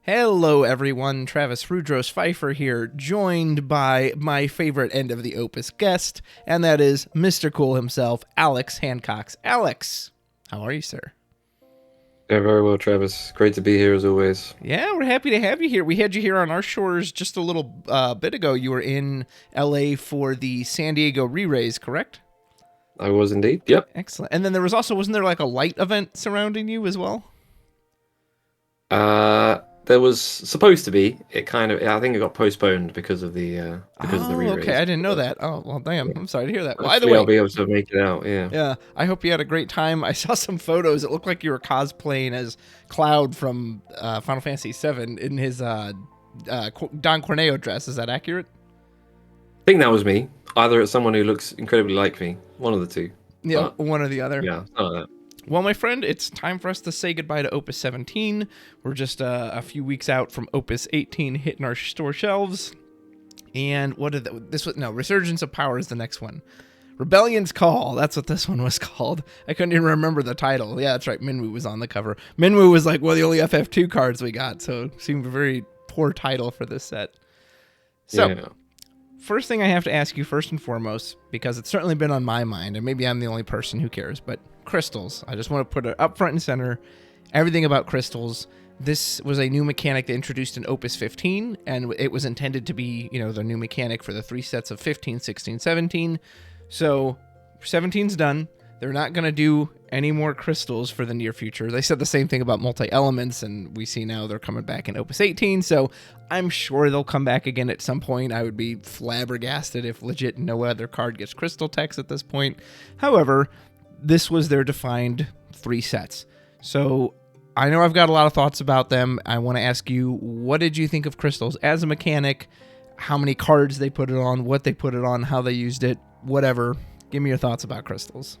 Hello, everyone. Travis Rudros Pfeiffer here, joined by my favorite end of the Opus guest, and that is Mr. Cool himself, Alex Hancox. Alex, how are you, sir? Yeah, very well, Travis. Great to be here as always. Yeah, we're happy to have you here. We had you here on our shores just a little bit ago. You were in LA for the San Diego re-raise, correct? I was indeed. Yep. Excellent. And then there was also, wasn't there like a light event surrounding you as well? There was supposed to be. I think it got postponed because of the Oh, okay. re-raise. I didn't know But, that. Oh, well, damn. yeah. I'm sorry to hear that. Well, either Hopefully, I'll way, be able to make it out. Yeah. yeah, I hope you had a great time. I saw some photos. It looked like you were cosplaying as Cloud from Final Fantasy VII in his Don Corneo dress. Is that accurate? I think that was me. Either it's someone who looks incredibly like me, one of the two. Yeah, But one or the other. yeah, something like that. Well, my friend, it's time for us to say goodbye to Opus 17. We're just a few weeks out from Opus 18 hitting our store shelves. And what did this was? No, Resurgence of Power is the next one. Rebellion's Call. That's what this one was called. I couldn't even remember the title. Yeah, that's right. Minwu was on the cover. Minwu was like one of the only FF2 cards we got, so it seemed a very poor title for this set. So, Yeah. first thing I have to ask you first and foremost, because it's certainly been on my mind, and maybe I'm the only person who cares, but crystals. I just want to put it up front and center. Everything about crystals. This was a new mechanic they introduced in Opus 15, and it was intended to be, the new mechanic for the three sets of 15, 16, 17. So 17's done. They're not going to do any more crystals for the near future. They said the same thing about multi-elements, and we see now they're coming back in Opus 18, so I'm sure they'll come back again at some point. I would be flabbergasted if legit no other card gets crystal text at this point. However, this was their defined three sets. So I know I've got a lot of thoughts about them. I want to ask you, what did you think of crystals as a mechanic? How many cards they put it on, what they put it on, how they used it, whatever. Give me your thoughts about crystals.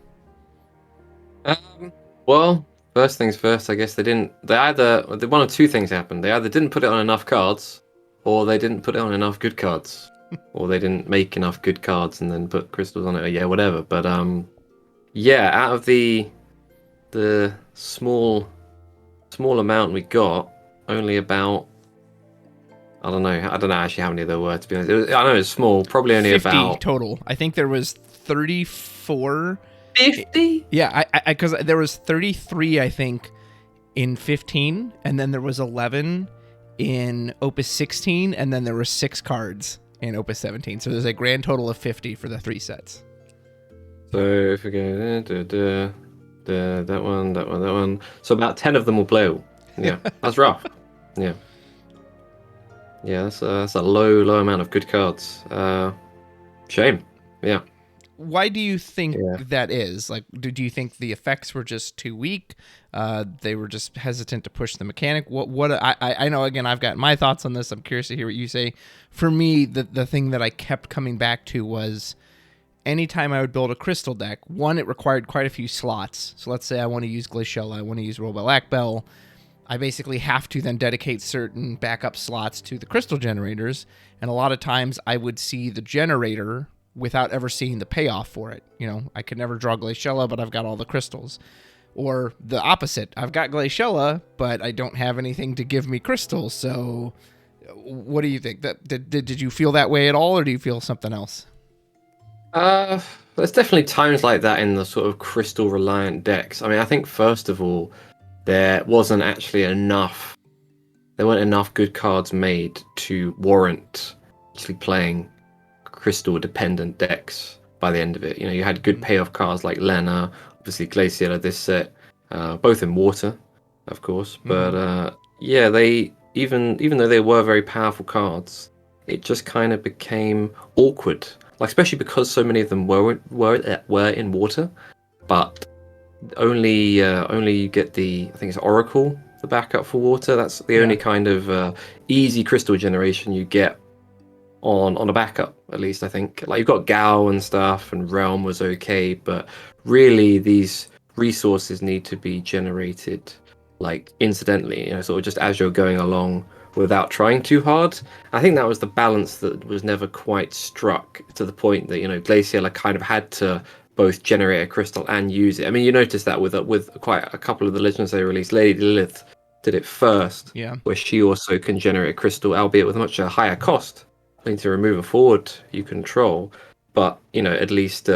Well, first things first. I guess one of two things happened. They either didn't put it on enough cards, or they didn't put it on enough good cards, or they didn't make enough good cards and then put crystals on it. Or yeah, whatever. But yeah, out of the small amount we got, only about I don't know actually how many there were, to be honest. I know it's small, probably only 50 about total. I think there was 34. 50. Yeah, I because there was 33, I think, in 15, and then there was 11 in Opus 16, and then there were 6 cards in Opus 17. So there's a grand total of 50 for the 3 sets. So if we go that one. So about 10 of them will blow. Yeah, that's rough. Yeah. Yeah, that's a low amount of good cards. Shame. Yeah. Why do you think Yeah. that is? Like, do you think the effects were just too weak? They were just hesitant to push the mechanic. What I know, again, I've got my thoughts on this. I'm curious to hear what you say. For me, the thing that I kept coming back to was anytime I would build a crystal deck, one, it required quite a few slots. So let's say I want to use Glaciella, I want to use Robel Akbel. I basically have to then dedicate certain backup slots to the crystal generators. And a lot of times I would see the generator without ever seeing the payoff for it. I could never draw Glaciella, but I've got all the crystals. Or the opposite. I've got Glaciella, but I don't have anything to give me crystals. So what do you think? Did you feel that way at all, or do you feel something else? There's definitely times like that in the sort of crystal reliant decks. I mean, I think first of all, there wasn't actually enough. There weren't enough good cards made to warrant actually playing crystal dependent decks by the end of it. You had good payoff cards like Lena, obviously Glacier this set, both in water, of course. But yeah, they even though they were very powerful cards, it just kind of became awkward. Like, especially because so many of them were in water, but only you get I think it's Oracle, the backup for water. That's the only kind of easy crystal generation you get on a backup, at least I think. Like, you've got Gao and stuff, and Realm was okay, but really these resources need to be generated like incidentally, sort of just as you're going along without trying too hard. I think that was the balance that was never quite struck, to the point that Glaciella kind of had to both generate a crystal and use it. I mean, you notice that with quite a couple of the legends they released. Lady Lilith did it first, Yeah. where she also can generate a crystal, albeit with a much higher cost. You need to remove a forward you control, but at least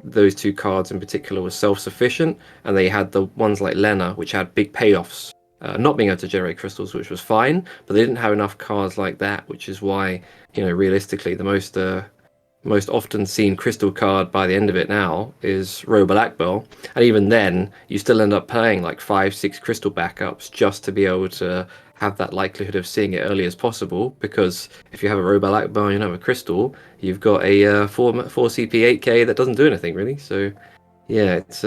those two cards in particular were self-sufficient, and they had the ones like Lena, which had big payoffs. Not being able to generate crystals, which was fine, but they didn't have enough cards like that, which is why, realistically, the most often seen crystal card by the end of it now is Robo Bell. And even then, you still end up playing like 5, 6 crystal backups just to be able to have that likelihood of seeing it early as possible. Because if you have a Robo Bell and you have a crystal, you've got a 4 CP 8K that doesn't do anything really. So yeah, it's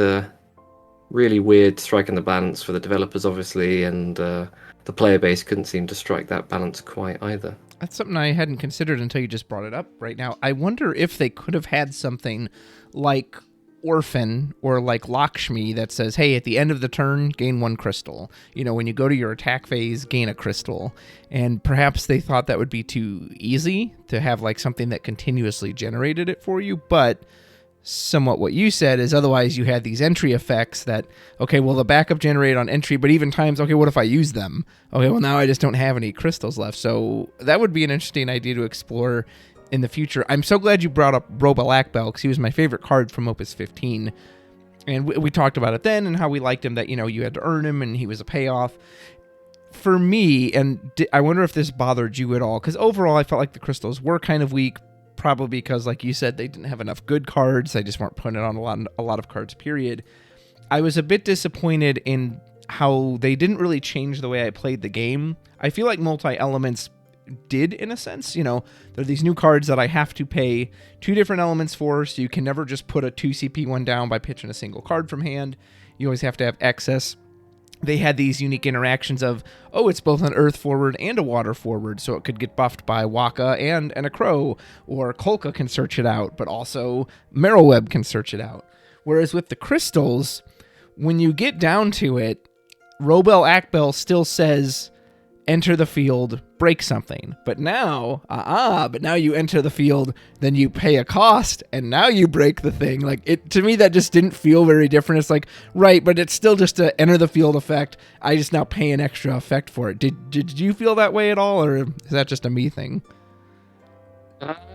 really weird striking the balance for the developers, obviously, and the player base couldn't seem to strike that balance quite either. That's something I hadn't considered until you just brought it up right now. I wonder if they could have had something like Orphan or like Lakshmi that says, hey, at the end of the turn, gain 1 crystal. When you go to your attack phase, gain a crystal. And perhaps they thought that would be too easy to have like something that continuously generated it for you, but somewhat what you said is otherwise you had these entry effects that, okay, well, the backup generated on entry, but even times, okay, what if I use them? Okay, well, now I just don't have any crystals left. So that would be an interesting idea to explore in the future. I'm so glad you brought up Robo Bell because he was my favorite card from Opus 15. And we talked about it then and how we liked him, that, you had to earn him and he was a payoff. For me, and I wonder if this bothered you at all, because overall I felt like the crystals were kind of weak, probably because, like you said, they didn't have enough good cards. They just weren't putting it on a lot of cards, period. I was a bit disappointed in how they didn't really change the way I played the game. I feel like multi-elements did, in a sense. There are these new cards that I have to pay 2 different elements for, so you can never just put a 2 CP one down by pitching a single card from hand. You always have to have excess. They had these unique interactions of, it's both an earth forward and a water forward, so it could get buffed by Waka and a Crow, or Kolka can search it out, but also Marrowweb can search it out. Whereas with the crystals, when you get down to it, Robel Akbel still says, enter the field, break something. But now, you enter the field, then you pay a cost, and now you break the thing. Like, to me, that just didn't feel very different. It's like, right, but it's still just a enter the field effect. I just now pay an extra effect for it. Did you feel that way at all, or is that just a me thing?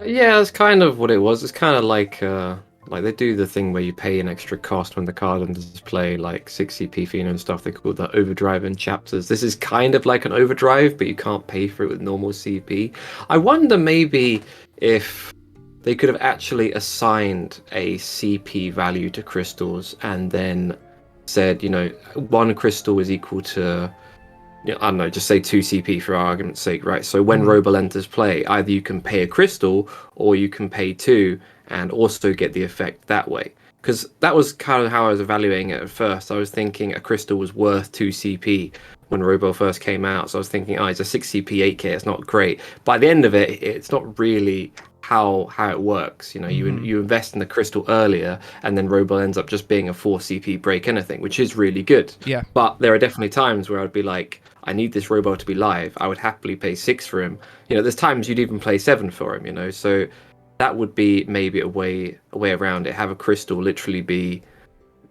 Yeah, that's kind of what it was. It's kind of like they do the thing where you pay an extra cost when the card enters play, like 6 CP Pheno and stuff. They call that overdrive in chapters. This is kind of like an overdrive, but you can't pay for it with normal CP. I wonder maybe if they could have actually assigned a CP value to crystals and then said, 1 crystal is equal to, I don't know, just say 2 CP for argument's sake, right? So when Robel enters play, either you can pay a crystal or you can pay 2 and also get the effect that way. Because that was kind of how I was evaluating it at first. I was thinking a crystal was worth 2 CP when Robel first came out. So I was thinking, it's a 6 CP 8K, it's not great. By the end of it, it's not really how it works. You invest in the crystal earlier, and then Robel ends up just being a 4 CP break anything, which is really good. Yeah. But there are definitely times where I'd be like, I need this Robel to be live. I would happily pay 6 for him. There's times you'd even play 7 for him, so that would be maybe a way around it. Have a crystal literally be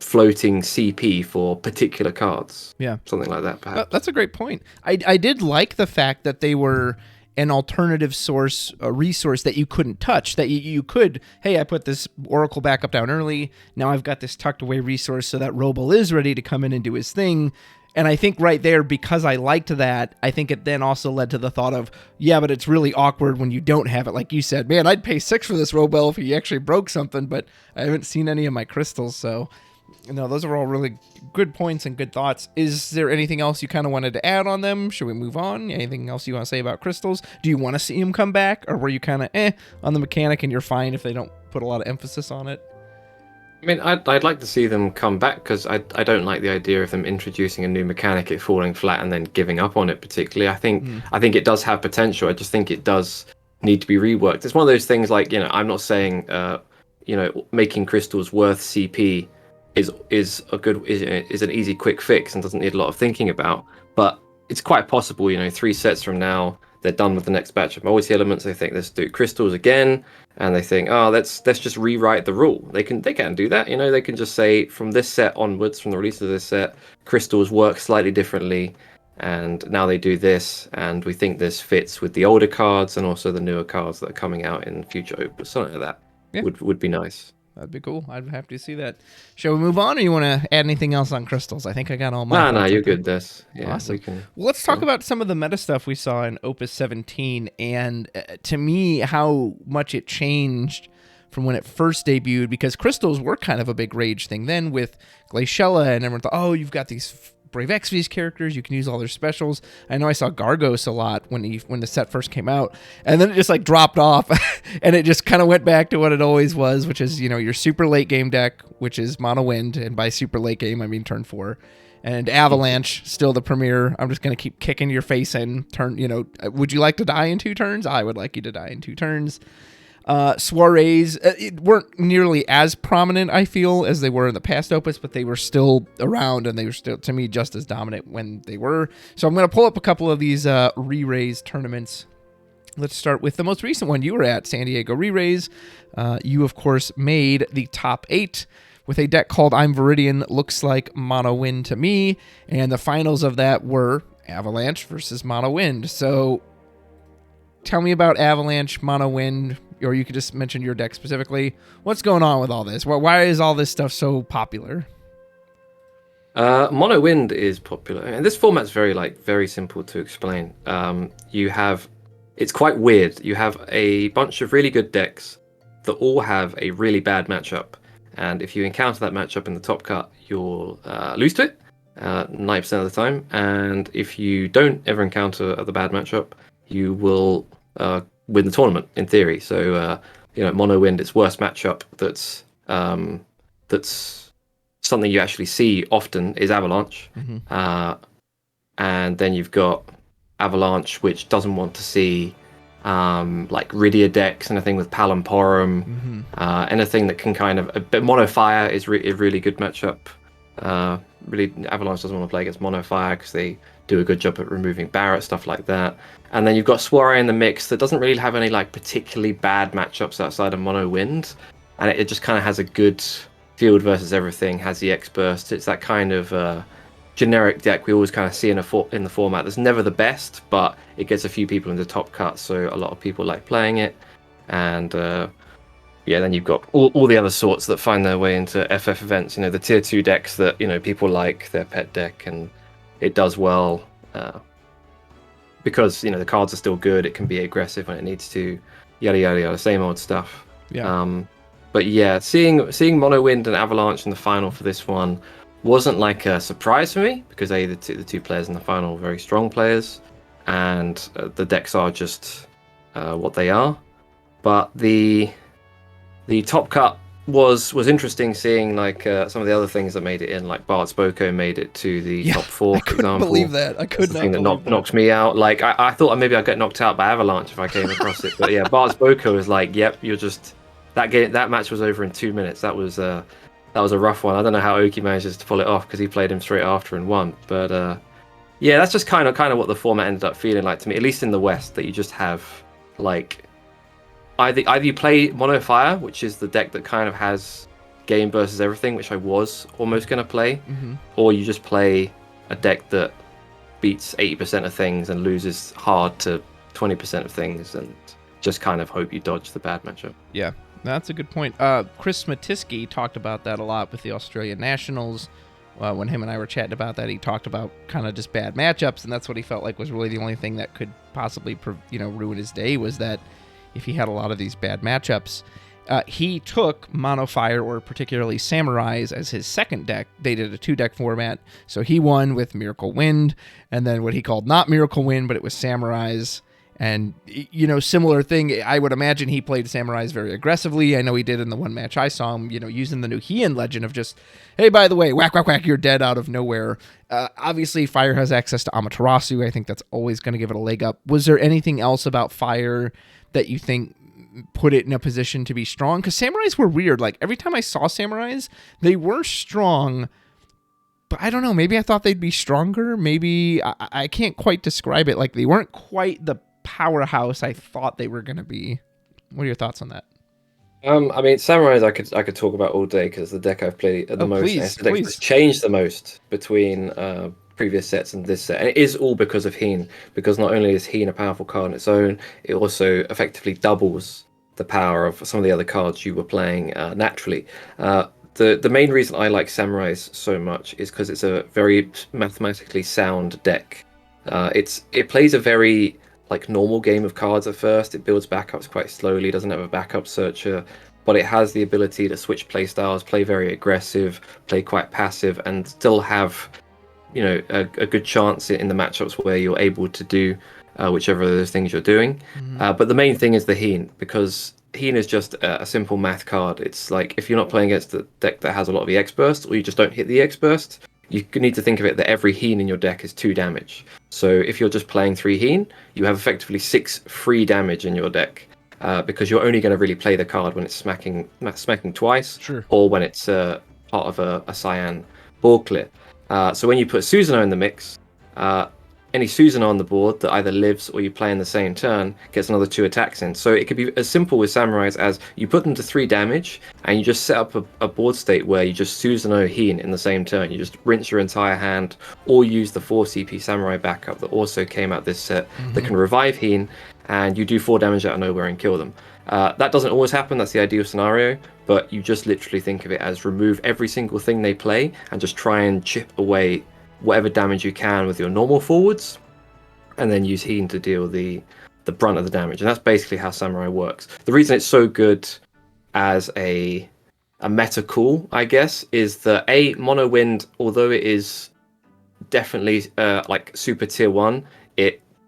floating CP for particular cards. Yeah. Something like that, perhaps. That's a great point. I did like the fact that they were an alternative source, a resource that you couldn't touch, that you could, hey, I put this Oracle backup down early. Now I've got this tucked away resource so that Robel is ready to come in and do his thing. And I think right there, because I liked that, I think it then also led to the thought of, yeah, but it's really awkward when you don't have it. Like you said, man, I'd pay 6 for this Robel if he actually broke something, but I haven't seen any of my crystals. So, those are all really good points and good thoughts. Is there anything else you kind of wanted to add on them? Should we move on? Anything else you want to say about crystals? Do you want to see him come back? Or were you kind of on the mechanic and you're fine if they don't put a lot of emphasis on it? I mean, I'd like to see them come back, because I don't like the idea of them introducing a new mechanic, it falling flat, and then giving up on it particularly. I think it does have potential. I just think it does need to be reworked. It's one of those things like, I'm not saying, making crystals worth CP is an easy quick fix and doesn't need a lot of thinking about. But it's quite possible, 3 sets from now, they're done with the next batch of multi-elements. They think, let's do crystals again, and they think, let's just rewrite the rule. They can do that. They can just say, from this set onwards, from the release of this set, crystals work slightly differently, and now they do this, and we think this fits with the older cards and also the newer cards that are coming out in future Opus. Something like that would be nice. That'd be cool. I'd have to see that. Shall we move on, or you want to add anything else on crystals? I think I got all my thoughts. No, you're good, Des. Yeah, awesome. Well, let's talk about some of the meta stuff we saw in Opus 17, and to me, how much it changed from when it first debuted, because crystals were kind of a big rage thing then with Glaciella, and everyone thought, oh, you've got these Brave Exvius characters, you can use all their specials. I know I saw Gargos a lot when the set first came out, and then it just like dropped off and it just kind of went back to what it always was, which is, you know, your super late game deck, which is mono wind, and by super late game I mean turn 4, and Avalanche still the premier. I'm just going to keep kicking your face in turn, you know, would you like to die in 2 turns? I would like you to die in 2 turns. Soirees weren't nearly as prominent, I feel, as they were in the past Opus, but they were still around, and they were still, to me, just as dominant when they were. So I'm going to pull up a couple of these re-raise tournaments. Let's start with the most recent one. You were at San Diego Re-Raise. You, of course, made the top 8 with a deck called I'm Viridian, looks like Mono Wind to me, and the finals of that were Avalanche versus Mono Wind. So tell me about Avalanche, Mono Wind, or you could just mention your deck specifically. What's going on with all this? Why is all this stuff so popular? Mono Wind is popular, and this format's very simple to explain. It's quite weird. You have a bunch of really good decks that all have a really bad matchup, and if you encounter that matchup in the top cut, you'll lose to it 90% of the time. And if you don't ever encounter the bad matchup, you will win the tournament in theory. So Mono Wind, its worst matchup that's something you actually see often is Avalanche. And then you've got Avalanche, which doesn't want to see like Rydia decks, anything with Palamporum, anything that can kind of. But Mono Fire is a really good matchup. Really, Avalanche doesn't want to play against Mono Fire because they do a good job at removing Barrett, stuff like that. And then you've got Soiree in the mix that doesn't really have any like particularly bad matchups outside of Mono Wind, and it just kind of has a good field versus everything, has the X-Burst. It's that kind of generic deck we always kind of see in the format. That's never the best, but it gets a few people in the top cut, so a lot of people like playing it. And then you've got all the other sorts that find their way into FF events. You know, the tier 2 decks that, you know, people like their pet deck, and it does well because, you know, the cards are still good. It can be aggressive when it needs to, yada yada yada, same old stuff. But yeah, seeing Mono Wind and Avalanche in the final for this one wasn't like a surprise for me, because the two players in the final were very strong players, and the decks are just what they are. But the top cut was interesting, seeing like some of the other things that made it in, like Bart Spoko made it to the top 4, for example. I couldn't believe that. I could not. Thing that knocked me out. Like I thought maybe I'd get knocked out by Avalanche if I came across it, but yeah, Bart Spoko was like, yep, you're just that match was over in 2 minutes. That was a rough one. I don't know how Oki manages to pull it off, because he played him straight after and won. But yeah, that's just kind of what the format ended up feeling like to me, at least in the West, that you just have like either you play Mono Fire, which is the deck that kind of has game versus everything, which I was almost going to play, or you just play a deck that beats 80% of things and loses hard to 20% of things, and just kind of hope you dodge the bad matchup. Yeah, that's a good point. Chris Matisky talked about that a lot with the Australian Nationals. When him and I were chatting about that, he talked about kind of just bad matchups, and that's what he felt like was really the only thing that could possibly ruin his day, was that if he had a lot of these bad matchups. He took Mono Fire, or particularly Samurais, as his second deck. They did a 2-deck format, so he won with Miracle Wind, and then what he called not Miracle Wind, but it was Samurais. And, similar thing, I would imagine he played Samurais very aggressively. I know he did in the one match I saw him, using the Nuhian legend of just, hey, by the way, whack, whack, whack, you're dead out of nowhere. Obviously, Fire has access to Amaterasu. I think that's always going to give it a leg up. Was there anything else about Fire that you think put it in a position to be strong? Because Samurais were weird. Like, every time I saw Samurais, they were strong, but I don't know. Maybe I thought they'd be stronger. Maybe I can't quite describe it. Like, they weren't quite the powerhouse I thought they were going to be. What are your thoughts on that? I mean, Samurais I could talk about all day, because the deck I've played the most, please. That's changed the most between previous sets and this set. And it is all because of Heen, because not only is Heen a powerful card on its own, it also effectively doubles the power of some of the other cards you were playing naturally. The main reason I like Samurais so much is because it's a very mathematically sound deck. It plays a very like normal game of cards at first. It builds backups quite slowly, doesn't have a backup searcher, but it has the ability to switch play styles, play very aggressive, play quite passive, and still have a good chance in the matchups where you're able to do whichever of those things you're doing. But the main thing is the Heen, because Heen is just a simple math card. It's like if you're not playing against a deck that has a lot of EX burst, or you just don't hit the EX burst, you need to think of it that every Heen in your deck is 2 damage. So if you're just playing 3 Heen, you have effectively 6 free damage in your deck. Because you're only going to really play the card when it's smacking twice, Sure. or when it's part of a Cyan board clear. So when you put Susanoo in the mix, any Susanoo on the board that either lives or you play in the same turn gets another 2 attacks in. So it could be as simple with Samurais as you put them to 3 damage and you just set up a board state where you just Susanoo Heen in the same turn. You just rinse your entire hand, or use the 4 CP Samurai backup that also came out this set that can revive Heen, and you do 4 damage out of nowhere and kill them. That doesn't always happen, that's the ideal scenario, but you just literally think of it as remove every single thing they play and just try and chip away whatever damage you can with your normal forwards, and then use Heen to deal the brunt of the damage. And that's basically how Samurai works. The reason it's so good as a meta call, I guess, is that Mono Wind, although it is definitely like super tier 1,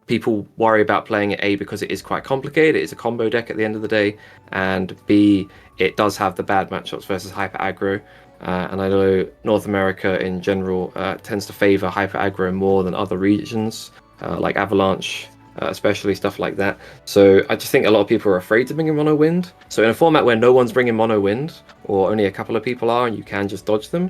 people worry about playing it because it is quite complicated. It is a combo deck at the end of the day, and B, it does have the bad matchups versus hyper aggro. And I know North America in general tends to favor hyper aggro more than other regions, like Avalanche, especially stuff like that. So I just think a lot of people are afraid to bring in Mono Wind. So in a format where no one's bringing Mono Wind, or only a couple of people are, and you can just dodge them,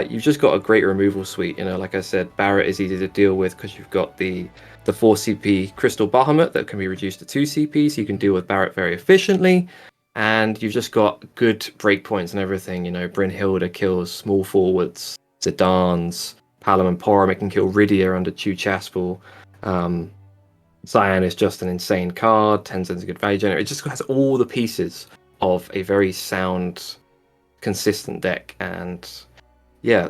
you've just got a great removal suite. Like I said, Barret is easy to deal with because you've got the 4 CP Crystal Bahamut that can be reduced to 2 CP, so you can deal with Barret very efficiently. And you've just got good breakpoints and everything. Brynhilda kills small forwards, Zidans, Palam and Porum, it can kill Rydia under Chu Chaspel. Cyan is just an insane card. Tenzin's a good value generator. It just has all the pieces of a very sound, consistent deck. And yeah,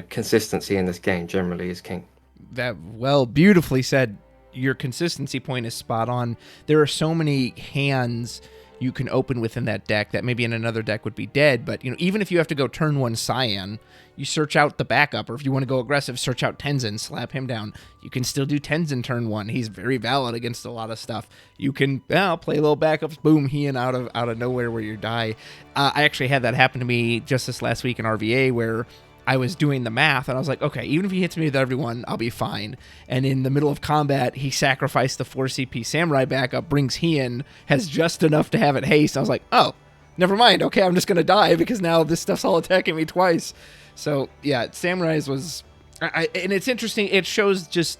consistency in this game generally is king. Beautifully said. Your consistency point is spot on. There are so many hands you can open within that deck that maybe in another deck would be dead, but even if you have to go turn 1 Cyan, you search out the backup, or if you want to go aggressive, search out Tenzin, slap him down. You can still do Tenzin turn 1. He's very valid against a lot of stuff. You can play little backups, boom, Heen out of nowhere where you die. I actually had that happen to me just this last week in RVA, where I was doing the math, and I was like, okay, even if he hits me with everyone, I'll be fine. And in the middle of combat, he sacrificed the 4 CP Samurai backup, brings Heen, has just enough to have it haste. I was like, oh, never mind. Okay, I'm just going to die because now this stuff's all attacking me twice. So, yeah, Samurai's was... and it's interesting. It shows just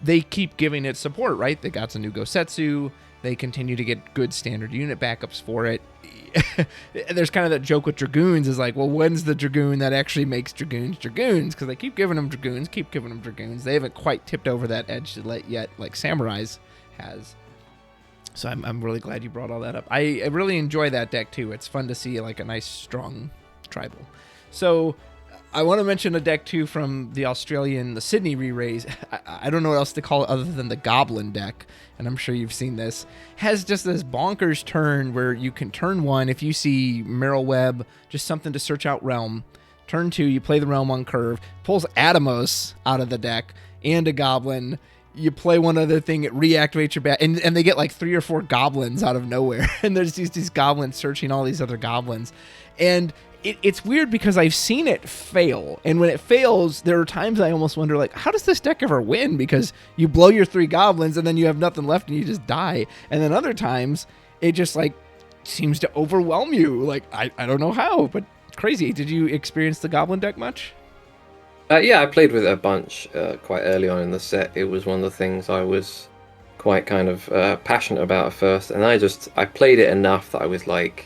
they keep giving it support, right? They got some new Gosetsu. They continue to get good standard unit backups for it. There's kind of that joke with Dragoons is like, well, when's the Dragoon that actually makes Dragoons Dragoons? Because they keep giving them Dragoons, They haven't quite tipped over that edge yet, like Samurai's has. So I'm really glad you brought all that up. I really enjoy that deck too. It's fun to see like a nice strong tribal. So I want to mention a deck too from the Sydney re-raise. I don't know what else to call it other than the Goblin deck, and I'm sure you've seen this. Has just this bonkers turn where you can turn 1 if you see Meryl Web, just something to search out Realm. Turn 2, you play the Realm on curve, pulls Atomos out of the deck and a Goblin. You play one other thing, it reactivates your bat, and they get like 3 or 4 goblins out of nowhere, and there's these goblins searching all these other goblins, and it's weird because I've seen it fail, and when it fails, there are times I almost wonder, like, how does this deck ever win? Because you blow your 3 goblins, and then you have nothing left, and you just die. And then other times, it just, like, seems to overwhelm you. Like, I don't know how, but crazy. Did you experience the goblin deck much? Yeah, I played with it a bunch quite early on in the set. It was one of the things I was quite kind of passionate about at first, and I played it enough that I was like,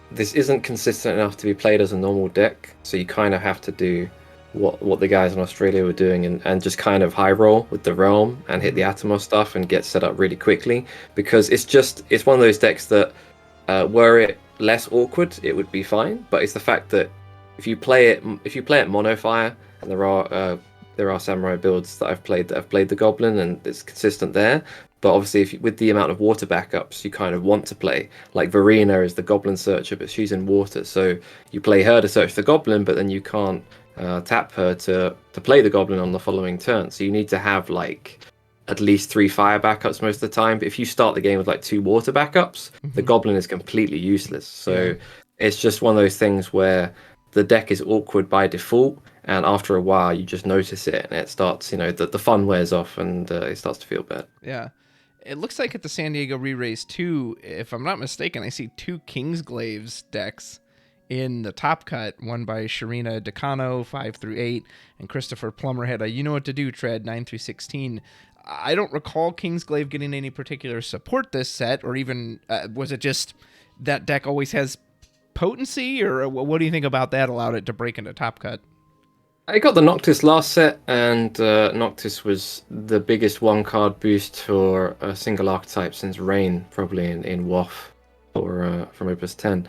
this isn't consistent enough to be played as a normal deck, so you kind of have to do what the guys in Australia were doing, and just kind of high roll with the Realm and hit the Atomos stuff and get set up really quickly, because it's one of those decks that were it less awkward, it would be fine. But it's the fact that if you play it mono fire, and there are samurai builds that have played the Goblin, and it's consistent there. But obviously, with the amount of water backups you kind of want to play, like Verena is the Goblin Searcher, but she's in water, so you play her to search the Goblin, but then you can't tap her to play the Goblin on the following turn. So you need to have like at least 3 fire backups most of the time. But if you start the game with like 2 water backups, the Goblin is completely useless. So it's just one of those things where the deck is awkward by default, and after a while you just notice it, and it starts, the fun wears off, and it starts to feel bad. Yeah. It looks like at the San Diego Re-Race 2, if I'm not mistaken, I see 2 Kingsglaives decks in the top cut, one by Sharina Decano, 5-8, and Christopher Plummer had a You Know What to Do Tread, 9-16. I don't recall Kingsglaive getting any particular support this set, or even, was it just that deck always has potency, or what do you think about that allowed it to break into top cut? I got the Noctis last set, and Noctis was the biggest 1-card boost for a single archetype since Rain, probably in WoF or from Opus 10.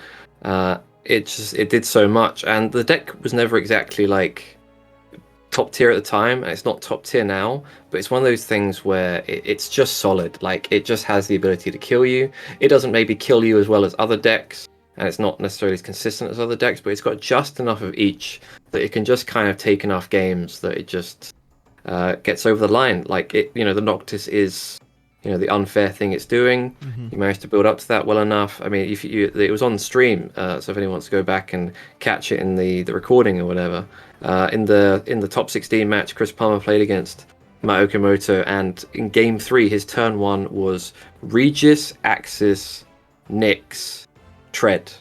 It did so much, and the deck was never exactly like top tier at the time, and it's not top tier now, but it's one of those things where it's just solid. Like, it just has the ability to kill you. It doesn't maybe kill you as well as other decks, and it's not necessarily as consistent as other decks, but it's got just enough of each that it can just kind of take enough games that it just gets over the line. Like, the Noctis is, the unfair thing it's doing. You managed to build up to that well enough. I mean, it was on stream, so if anyone wants to go back and catch it in the recording or whatever, in the top 16 match, Chris Palmer played against Matt Okamoto, and in game 3, his turn 1 was Regis, Axis, Nyx, Tread,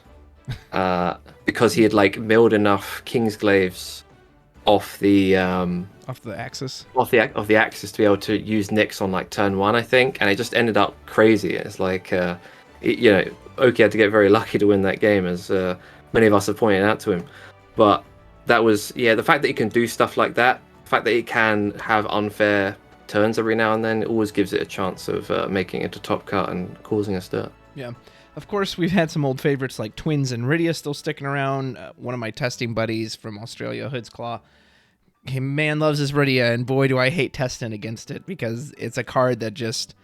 because he had like milled enough Kingsglaives off the axis of the axis to be able to use Nyx on like turn 1, I think, and it just ended up crazy. It's like Oki had to get very lucky to win that game, as many of us have pointed out to him. But that was the fact that he can do stuff like that, the fact that he can have unfair turns every now and then, it always gives it a chance of making it a top cut and causing a stir. Yeah. Of course, we've had some old favorites like Twins and Rydia still sticking around. One of my testing buddies from Australia, Hood's Claw, he man loves his Rydia, and boy, do I hate testing against it, because it's a card that just...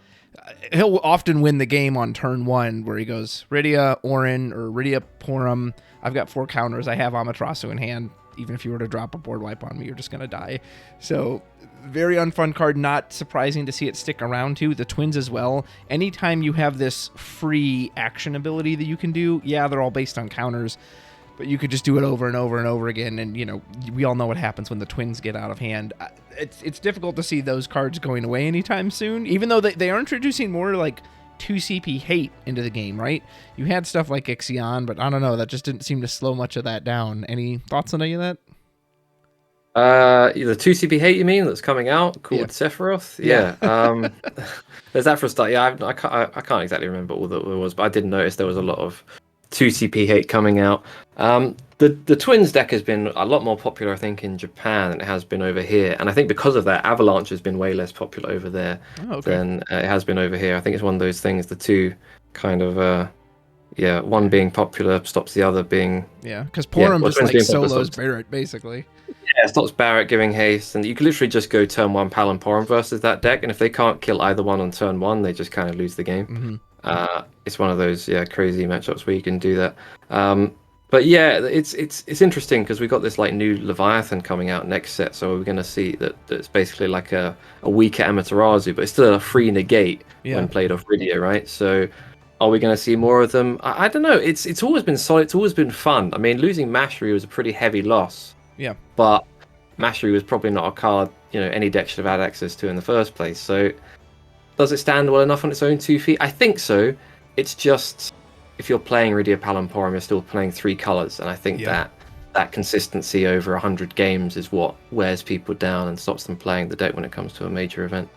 he'll often win the game on turn 1, where he goes Rydia Orin or Rydia Porum. I've got 4 counters. I have Amaterasu in hand. Even if you were to drop a board wipe on me, you're just going to die. So, very unfun card. Not surprising to see it stick around too. The Twins as well. Anytime you have this free action ability that you can do, they're all based on counters, but you could just do it over and over and over again. And, we all know what happens when the Twins get out of hand. It's difficult to see those cards going away anytime soon, even though they are introducing more like 2 CP hate into the game, right? You had stuff like Ixion, but I don't know, that just didn't seem to slow much of that down. Any thoughts on any of that? The 2 CP hate, you mean, that's coming out called Sephiroth? There's that for a start. I can't exactly remember all that there was, but I did notice there was a lot of 2 CP hate coming out. The Twins deck has been a lot more popular, I think, in Japan than it has been over here, and I think because of that, Avalanche has been way less popular over there than it has been over here. I think it's one of those things, the two kind of one being popular stops the other being... because Porum just like solos Barrett, basically. It stops Barrett giving haste, and you can literally just go turn 1 Pal and Porum versus that deck, and if they can't kill either one on turn 1, they just kind of lose the game. It's one of those crazy matchups where you can do that. But it's interesting, because we got this like new Leviathan coming out next set, so we're going to see that it's basically like a weaker Amaterasu, but it's still a free negate when played off Rydia, right? So are we going to see more of them? I don't know. It's always been solid. It's always been fun. I mean, losing Mastery was a pretty heavy loss. Yeah. But Mastery was probably not a card any deck should have had access to in the first place. So does it stand well enough on its own 2 feet? I think so. It's just, if you're playing Rydia Palamporum, you're still playing 3 colors, and I think that consistency over 100 games is what wears people down and stops them playing the deck when it comes to a major event.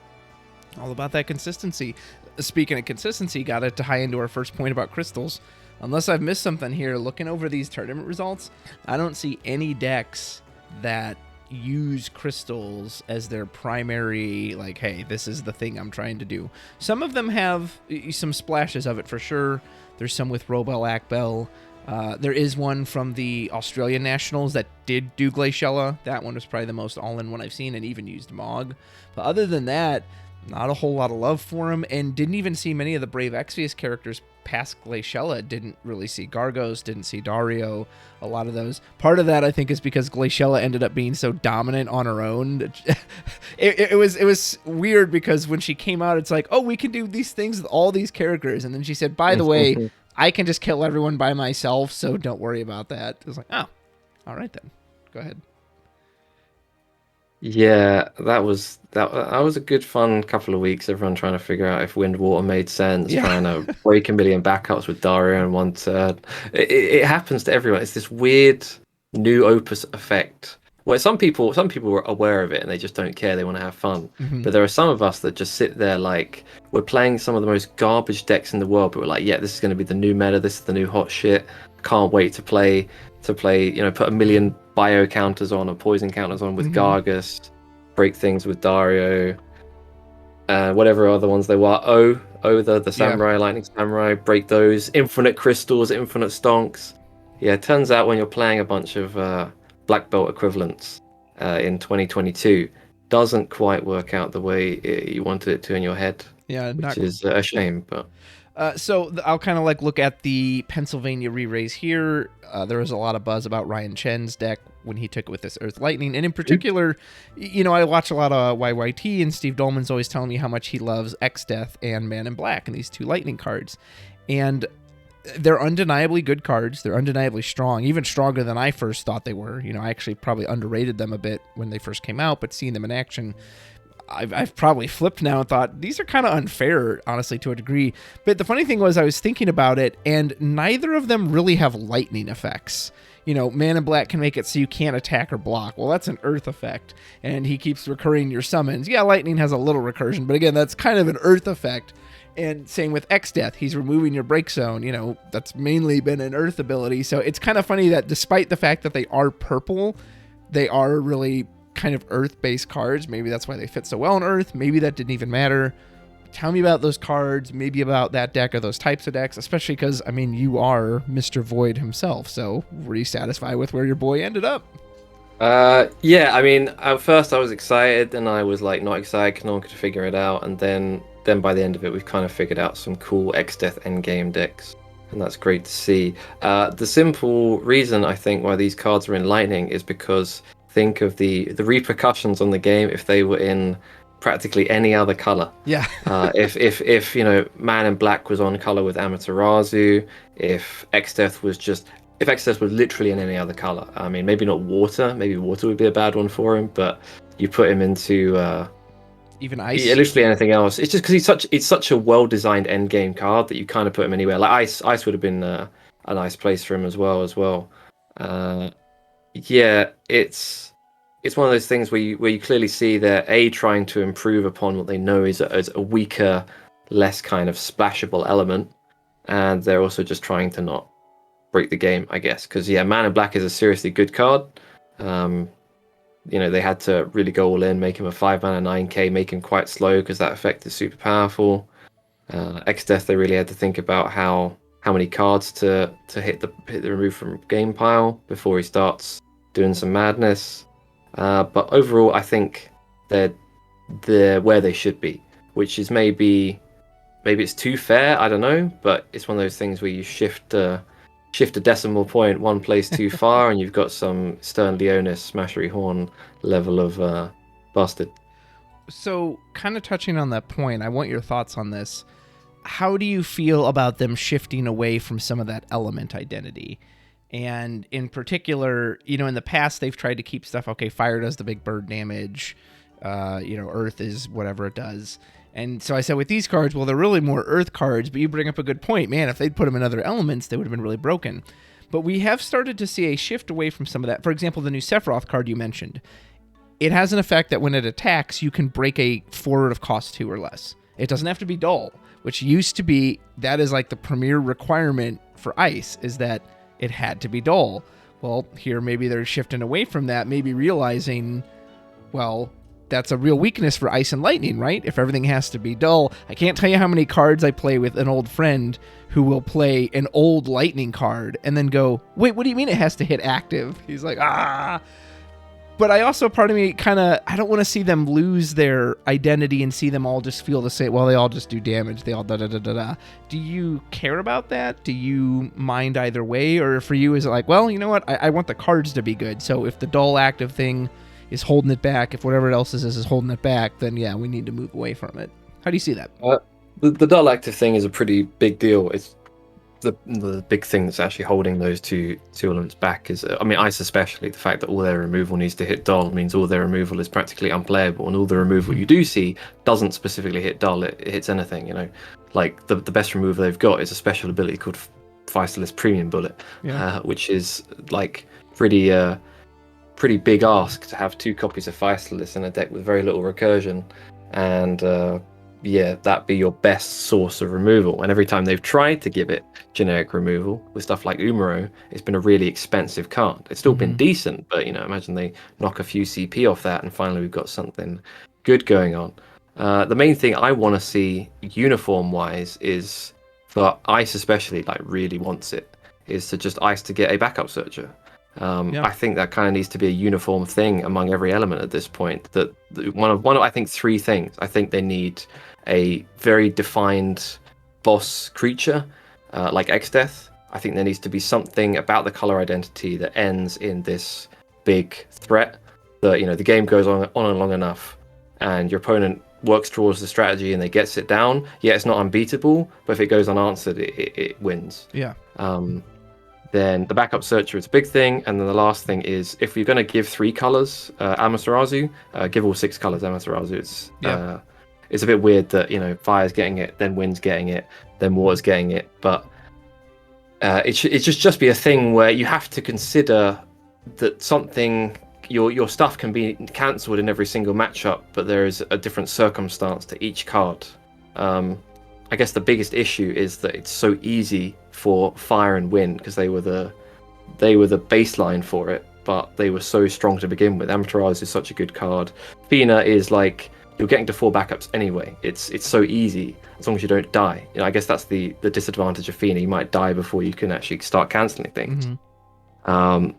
All about that consistency. Speaking of consistency, got it to tie into our first point about crystals. Unless I've missed something here, looking over these tournament results, I don't see any decks that use crystals as their primary, like, hey, this is the thing I'm trying to do. Some of them have some splashes of it for sure. There's some with Robel Akbel. There is one from the Australian Nationals that did do Glaciella. That one was probably the most all-in one I've seen, and even used Mog. But other than that, not a whole lot of love for him, and didn't even see many of the Brave Exvius characters past Glaciella. Didn't really see Gargos, didn't see Dario, a lot of those. Part of that, I think, is because Glaciella ended up being so dominant on her own. It was weird, because when she came out, it's like, oh, we can do these things with all these characters. And then she said, by the way, I can just kill everyone by myself, so don't worry about that. It was like, oh, all right then. Go ahead. Yeah, that was a good fun couple of weeks. Everyone trying to figure out if Wind Water made sense, trying to break a million backups with Dario in one turn. It happens to everyone. It's this weird new Opus effect. Where some people are aware of it and they just don't care. They want to have fun. Mm-hmm. But there are some of us that just sit there like we're playing some of the most garbage decks in the world, but we're like, yeah, this is going to be the new meta. This is the new hot shit. Can't wait to play. Put a million bio counters on or poison counters on with Gargus, break things with Dario, whatever other ones they were. The Samurai, Lightning Samurai, break those. Infinite crystals, infinite stonks. Yeah, it turns out when you're playing a bunch of black belt equivalents in 2022, doesn't quite work out the way you wanted it to in your head. Yeah, which is a shame, but. So I'll kind of like look at the Pennsylvania re-raise here. There was a lot of buzz about Ryan Chen's deck when he took it with this Earth Lightning. And in particular, I watch a lot of YYT, and Steve Dolman's always telling me how much he loves X-Death and Man in Black and these two Lightning cards. And they're undeniably good cards. They're undeniably strong, even stronger than I first thought they were. I actually probably underrated them a bit when they first came out, but seeing them in action, I've probably flipped now and thought these are kind of unfair, honestly, to a degree. But the funny thing was I was thinking about it, and neither of them really have lightning effects. Man in Black can make it so you can't attack or block. Well, that's an earth effect, and he keeps recurring your summons. Yeah, lightning has a little recursion, but again, that's kind of an earth effect. And same with X-Death, he's removing your break zone. That's mainly been an earth ability. So it's kind of funny that despite the fact that they are purple, they are really kind of earth-based cards. Maybe that's why they fit so well in earth. Maybe that didn't even matter. Tell me about those cards, maybe about that deck or those types of decks, especially because, you are Mr. Void himself. So were you satisfied with where your boy ended up? At first I was excited, and I was like not excited because no one could figure it out. And then by the end of it, we've kind of figured out some cool X-Death endgame decks. And that's great to see. The simple reason I think why these cards are in Lightning is because think of the repercussions on the game if they were in practically any other color. Yeah. if Man in Black was on color with Amaterasu, if X-Death was literally in any other color. Maybe not water. Maybe water would be a bad one for him, but you put him into even ice. Yeah, literally anything else. It's just because he's such a well-designed end game card that you kind of put him anywhere. Like ice would have been a nice place for him as well. Yeah, it's one of those things where you clearly see they're trying to improve upon what they know is a weaker, less kind of splashable element, and they're also just trying to not break the game, I guess. Because Man in Black is a seriously good card. They had to really go all in, make him a 5-mana 9k, make him quite slow because that effect is super powerful. X-Death, they really had to think about how many cards to hit the remove from game pile before he starts doing some madness. But overall, I think they're where they should be, which is maybe it's too fair. I don't know, but it's one of those things where you shift a decimal point one place too far, and you've got some Stern Leonis, Smashery Horn level of busted. So, kind of touching on that point, I want your thoughts on this. How do you feel about them shifting away from some of that element identity? And in particular, in the past, they've tried to keep stuff, okay, fire does the big bird damage, earth is whatever it does. And so I said with these cards, well, they're really more earth cards, but you bring up a good point. Man, if they'd put them in other elements, they would have been really broken. But we have started to see a shift away from some of that. For example, the new Sephiroth card you mentioned. It has an effect that when it attacks, you can break a forward of cost 2 or less. It doesn't have to be dull, which used to be, that is like the premier requirement for Ice, is that it had to be dull. Well, here maybe they're shifting away from that, maybe realizing, well, that's a real weakness for Ice and Lightning, right? If everything has to be dull. I can't tell you how many cards I play with an old friend who will play an old Lightning card and then go, wait, what do you mean it has to hit active? He's like, ah. But I also, part of me I don't want to see them lose their identity and see them all just feel the same. Well, they all just do damage. They all da-da-da-da-da. Do you care about that? Do you mind either way? Or for you, is it like, well, you know what? I want the cards to be good. So if the dull active thing is holding it back, if whatever else is holding it back, then yeah, we need to move away from it. How do you see that? The dull active thing is a pretty big deal. It's the big thing that's actually holding those two elements back is, I mean, Ice especially, the fact that all their removal needs to hit dull means all their removal is practically unplayable, and all the removal you do see doesn't specifically hit dull, it hits anything, you know. Like, the best removal they've got is a special ability called Feistless Premium Bullet, which is, like, pretty big ask to have 2 copies of Feistless in a deck with very little recursion, and that be your best source of removal. And every time they've tried to give it generic removal with stuff like Umaro, it's been a really expensive card. It's still been decent, but, you know, imagine they knock a few CP off that and finally we've got something good going on. The main thing I want to see uniform wise is, for Ice especially, like really wants it, is to just Ice to get a backup searcher. I think that kind of needs to be a uniform thing among every element at this point. That one of I think 3 things. I think they need a very defined boss creature, like X-Death. I think there needs to be something about the color identity that ends in this big threat. That, you know, the game goes on and long enough, and your opponent works towards the strategy and they gets it down. Yeah, it's not unbeatable, but if it goes unanswered, it wins. Yeah. Then the backup searcher is a big thing, and then the last thing is, if you're going to give 3 colors Amaterasu, give all 6 colors Amaterasu. It's a bit weird that, you know, Fire's getting it, then Wind's getting it, then Water's getting it, but it should just be a thing where you have to consider that something, your stuff can be cancelled in every single matchup, but there is a different circumstance to each card. I guess the biggest issue is that it's so easy for Fire and Wind, because they were the baseline for it, but they were so strong to begin with. Amaterasu is such a good card. Fina is like, you're getting to 4 backups anyway. It's so easy as long as you don't die. You know, I guess that's the disadvantage of Fina. You might die before you can actually start cancelling things. And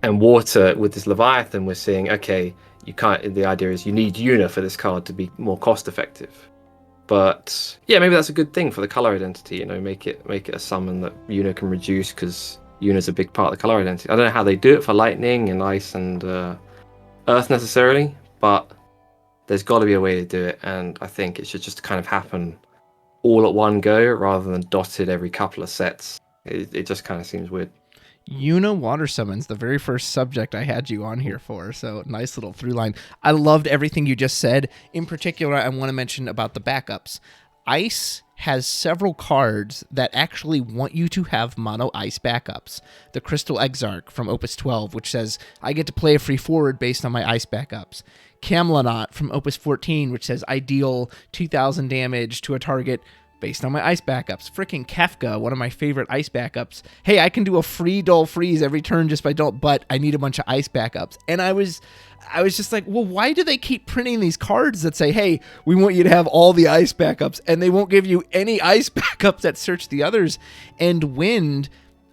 Water, with this Leviathan, we're seeing, okay, you can't. The idea is you need Una for this card to be more cost effective. But yeah, maybe that's a good thing for the color identity. You know, make it a summon that Una can reduce, because Una's a big part of the color identity. I don't know how they do it for Lightning and Ice and Earth necessarily, but there's got to be a way to do it, and I think it should just kind of happen all at one go rather than dotted every couple of sets. It just kind of seems weird. Una water summons, the very first subject I had you on here for, so nice little through line. I loved everything you just said. In particular, I want to mention about the backups. Ice has several cards that actually want you to have mono Ice backups. The Crystal Exarch from Opus 12, which says, I get to play a free forward based on my Ice backups. Camelot from Opus 14, which says, I deal 2,000 damage to a target based on my Ice backups. Frickin' Kefka, one of my favorite Ice backups. Hey, I can do a free dull freeze every turn just by don't, but I need a bunch of Ice backups. And I was just like, well, why do they keep printing these cards that say, hey, we want you to have all the Ice backups, and they won't give you any Ice backups that search the others? And Wind,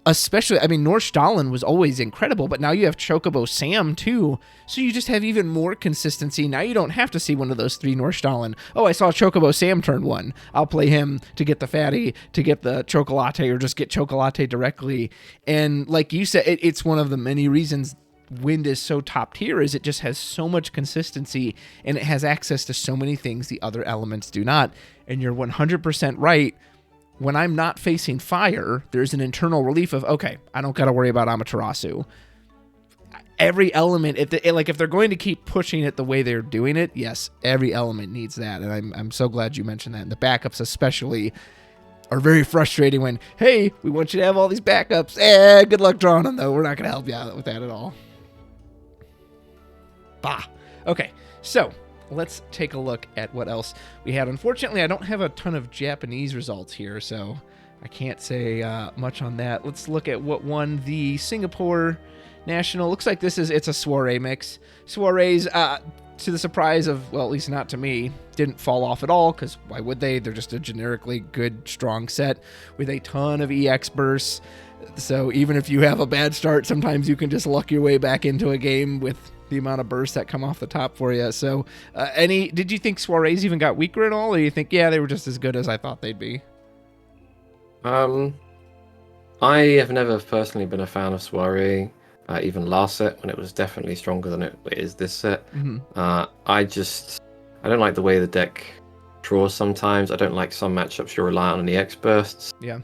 especially, I mean, Nordstalin was always incredible, but now you have Chocobo Sam too, so you just have even more consistency. Now you don't have to see one of those 3 Nordstalin. Oh, I saw Chocobo Sam turn 1. I'll play him to get the fatty, to get the Chocolate, or just get Chocolate directly. And like you said, it's one of the many reasons Wind is so top tier, is it just has so much consistency, and it has access to so many things the other elements do not. And you're 100% right. When I'm not facing Fire, there's an internal relief of, okay, I don't got to worry about Amaterasu. Every element, if they're going to keep pushing it the way they're doing it, yes, every element needs that. And I'm so glad you mentioned that. And the backups especially are very frustrating when, hey, we want you to have all these backups. Good luck drawing them, though. We're not going to help you out with that at all. Bah. Okay, so let's take a look at what else we had. Unfortunately, I don't have a ton of Japanese results here, so I can't say much on that. Let's look at what won the Singapore National. Looks like it's a soiree mix. Soirees, to the surprise of, well, at least not to me, didn't fall off at all, because why would they? They're just a generically good, strong set with a ton of EX bursts. So even if you have a bad start, sometimes you can just luck your way back into a game with the amount of bursts that come off the top for you. So did you think soirees even got weaker at all, or do you think, yeah, they were just as good as I thought they'd be? I have never personally been a fan of soiree. Even last set, when it was definitely stronger than it is this set. Mm-hmm. I don't like the way the deck draws sometimes. I don't like some matchups you're reliant on the X bursts. Yeah.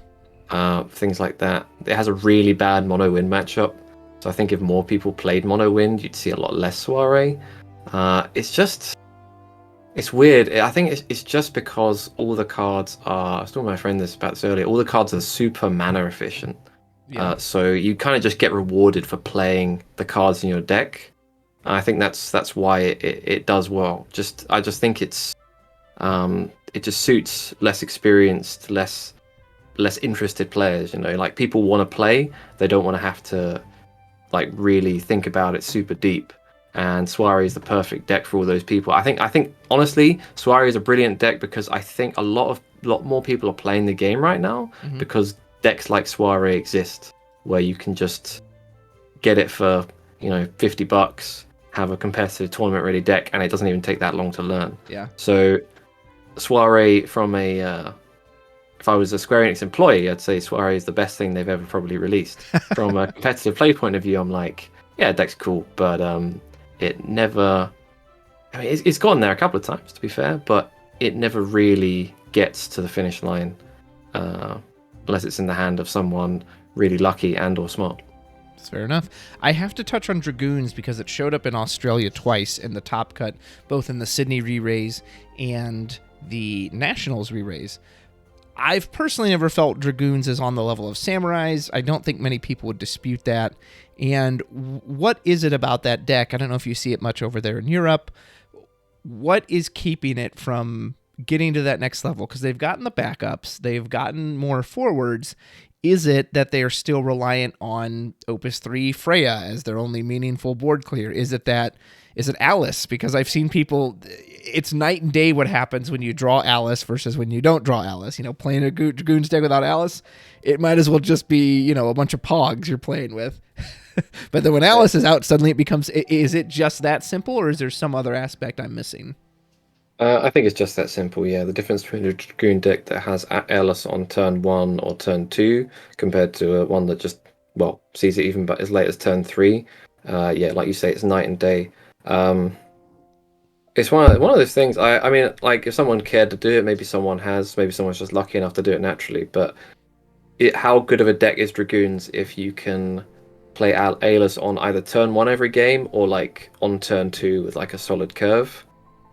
Things like that. It has a really bad mono wind matchup. So I think if more people played mono wind, you'd see a lot less soiree. It's weird. I think it's just because all the cards are, I was talking to my friend about this earlier, all the cards are super mana efficient. Yeah. So you kind of just get rewarded for playing the cards in your deck. I think that's why it does well. I just think it just suits less experienced, less interested players. Like people want to play, they don't want to have to like really think about it super deep. And Soiree is the perfect deck for all those people. I think honestly, Soiree is a brilliant deck because I think a lot more people are playing the game right now because decks like Soiree exist, where you can just get it for $50, have a competitive tournament ready deck, and it doesn't even take that long to learn. Yeah. So Soiree, from if I was a Square Enix employee, I'd say Soiree is the best thing they've ever probably released. From a competitive play point of view, I'm like, yeah, deck's cool, but it never. I mean, it's gotten there a couple of times, to be fair, but it never really gets to the finish line. Unless it's in the hand of someone really lucky and or smart. That's fair enough. I have to touch on Dragoons because it showed up in Australia twice in the top cut, both in the Sydney re-raise and the Nationals re-raise. I've personally never felt Dragoons is on the level of Samurais. I don't think many people would dispute that. And what is it about that deck? I don't know if you see it much over there in Europe. What is keeping it from getting to that next level? Because they've gotten the backups, they've gotten more forwards. Is it that they are still reliant on Opus 3 Freya as their only meaningful board clear? Is it Alice? Because I've seen people, it's night and day what happens when you draw Alice versus when you don't draw Alice. Playing a Dragoons deck without Alice, it might as well just be, a bunch of pogs you're playing with. But then when Alice is out, suddenly it becomes, is it just that simple, or is there some other aspect I'm missing? I think it's just that simple, yeah. The difference between a Dragoon deck that has Alice on turn 1 or turn 2 compared to one that just, sees it even but as late as turn 3. Yeah, like you say, it's night and day. It's one of those things, I mean, like, if someone cared to do it, maybe someone has, maybe someone's just lucky enough to do it naturally, but how good of a deck is Dragoons if you can play Alice on either turn 1 every game or, like, on turn 2 with, like, a solid curve?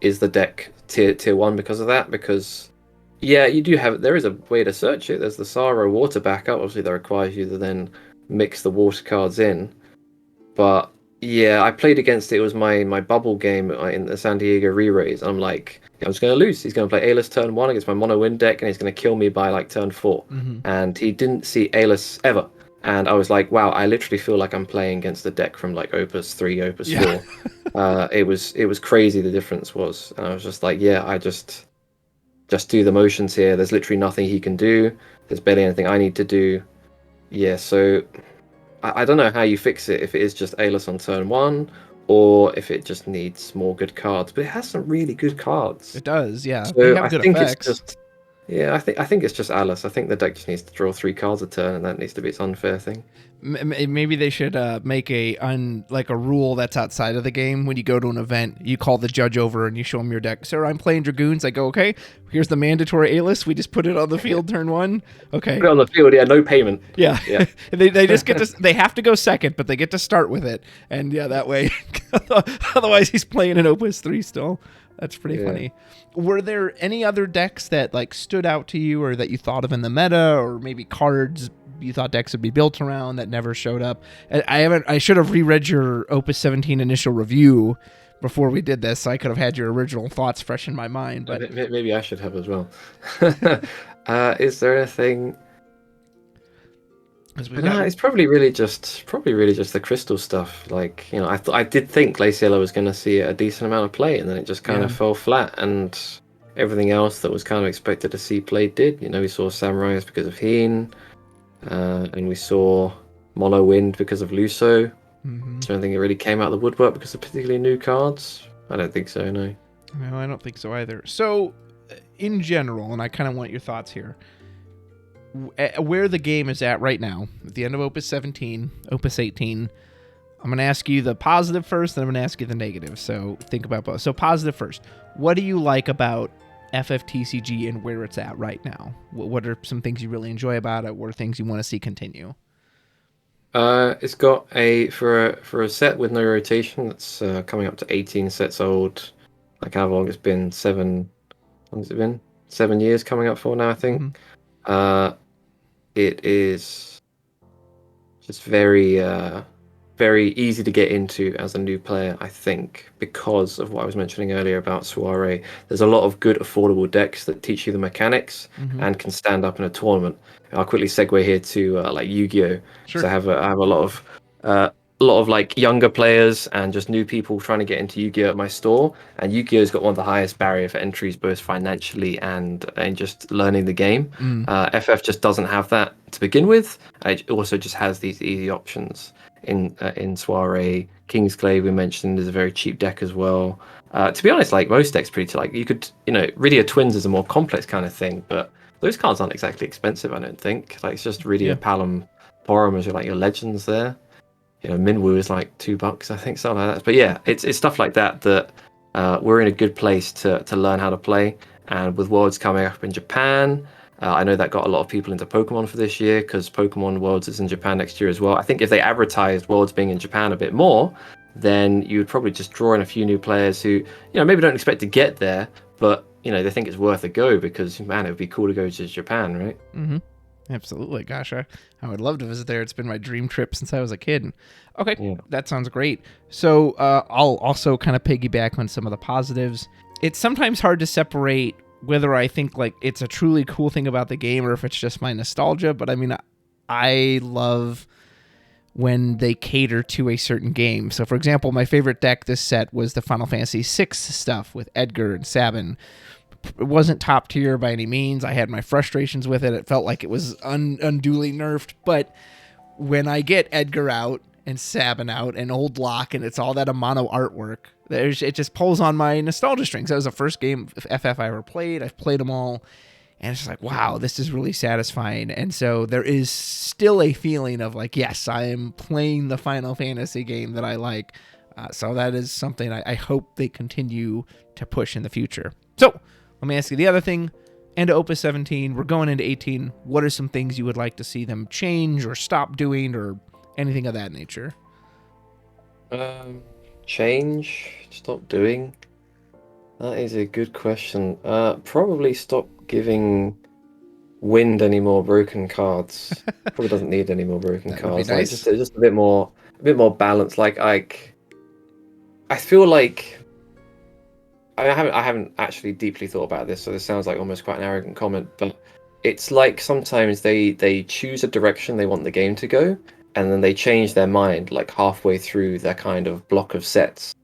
Is the deck tier 1 because of that? Because yeah, there is a way to search it. There's the Saro water backup, obviously, that requires you to then mix the water cards in. But yeah, I played against it. It was my bubble game in the San Diego re-raise. I'm like, I'm just going to lose. He's going to play Alice turn 1 against my mono wind deck, and he's going to kill me by like turn 4. And he didn't see Alice ever. And I was like, wow, I literally feel like I'm playing against a deck from like Opus 3, Opus 4. It was crazy, the difference was. And I was just like, yeah, I just do the motions here. There's literally nothing he can do. There's barely anything I need to do. Yeah, so I don't know how you fix it, if it is just Alice on turn 1 or if it just needs more good cards. But it has some really good cards. It does, yeah. So I think it's just... Yeah, I think it's just Alice. I think the deck just needs to draw 3 cards a turn, and that needs to be its unfair thing. Maybe they should make a rule that's outside of the game. When you go to an event, you call the judge over and you show him your deck. Sir, I'm playing Dragoons. I go, okay, here's the mandatory Alice. We just put it on the field turn 1. Okay. Put it on the field, yeah, no payment. Yeah. They just get to, they have to go second, but they get to start with it. And yeah, that way, otherwise he's playing an Opus 3 still. That's pretty funny. Were there any other decks that like stood out to you, or that you thought of in the meta, or maybe cards you thought decks would be built around that never showed up? I should have reread your Opus 17 initial review before we did this, so I could have had your original thoughts fresh in my mind. But maybe I should have as well. Is there anything? Because we've But no, got it's probably really just the crystal stuff. Like, I did think Laciella was going to see a decent amount of play, and then it just kind yeah. of fell flat. And everything else that was kind of expected to see play did. We saw Samurais because of Heen, and we saw Mono Wind because of Luso. Hmm. So I don't think it really came out of the woodwork because of particularly new cards. I don't think so, no. No, I don't think so either. So, in general, and I kind of want your thoughts here, where the game is at right now, at the end of Opus 17, Opus 18, I'm going to ask you the positive first, then I'm going to ask you the negative. So think about both. So positive first. What do you like about FFTCG and where it's at right now? What are some things you really enjoy about it? What are things you want to see continue? It's got for a set with no rotation that's coming up to 18 sets old. Like how long it's been? How long has it been? 7 years coming up for now, I think. Mm-hmm. Uh, it is just very easy to get into as a new player, I think, because of what I was mentioning earlier about Soiree. There's a lot of good, affordable decks that teach you the mechanics Mm-hmm. and can stand up in a tournament. I'll quickly segue here to like Yu-Gi-Oh! Because Sure. I have a lot of like younger players and just new people trying to get into Yu-Gi-Oh! At my store. And Yu-Gi-Oh's got one of the highest barrier for entries, both financially and just learning the game. Mm. FF just doesn't have that to begin with. It also just has these easy options in Soiree. Kingsglaive we mentioned is a very cheap deck as well. To be honest, like most decks, pretty like you could, Rydia Twins is a more complex kind of thing, but those cards aren't exactly expensive, I don't think. Like it's just Rydia Yeah. Palom Porum as your legends there. Minwoo is like $2, I think, something like that. But yeah, it's stuff like that we're in a good place to learn how to play. And with Worlds coming up in Japan, I know that got a lot of people into Pokemon for this year because Pokemon Worlds is in Japan next year as well. I think if they advertised Worlds being in Japan a bit more, then you would probably just draw in a few new players who, maybe don't expect to get there, but they think it's worth a go because man, it would be cool to go to Japan, right? Mm-hmm. Absolutely. Gosh, I would love to visit there. It's been my dream trip since I was a kid. Okay, Yeah. that sounds great. So I'll also kind of piggyback on some of the positives. It's sometimes hard to separate whether I think like it's a truly cool thing about the game or if it's just my nostalgia. But I mean, I love when they cater to a certain game. So, for example, my favorite deck this set was the Final Fantasy VI stuff with Edgar and Sabin. It wasn't top tier by any means. I had my frustrations with it. It felt like it was unduly nerfed. But when I get Edgar out and Sabin out and Old Lock and it's all that Amano artwork, it just pulls on my nostalgia strings. That was the first game FF I ever played. I've played them all. And it's just like, wow, this is really satisfying. And so there is still a feeling of like, yes, I am playing the Final Fantasy game that I like. So that is something I hope they continue to push in the future. So let me ask you the other thing. End of Opus 17, we're going into 18. What are some things you would like to see them change or stop doing or anything of that nature? Change, stop doing. That is a good question. Probably stop giving Wind any more broken cards. Probably doesn't need any more broken That would be cards. Like nice. just a bit more balance. Like I feel like I haven't actually deeply thought about this, so this sounds like almost quite an arrogant comment, but it's like sometimes they choose a direction they want the game to go, and then they change their mind like halfway through their kind of block of sets.